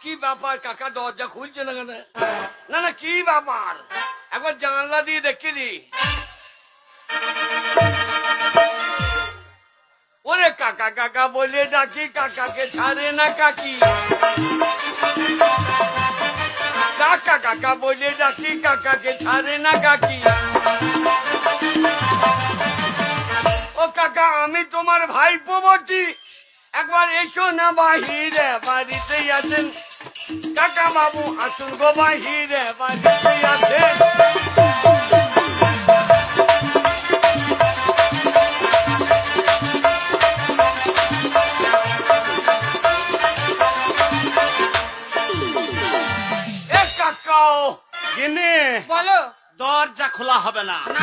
কি ব্যাপার কাকা, দরজা খুলছে না কেন? না না, কি ব্যাপার? একবার জানলা দিয়ে দেখে দি। ওরে কাকা কাকা বলে ডাকি, কাকাকে ছাড়ে না কাকি। কাকা কাকা বলে ডাকি, কাকাকে ছাড়ে না কাকি। ও কাকা, আমি তোমার ভাইপো বলছি, একবার এসো না বাহিরে, বাড়িতেই আছেন কাকা বাবু, আসুন গো বাহিরে, বাড়িতেই আছেন। গিন্নি বলো। দরজা খোলা হবে না। না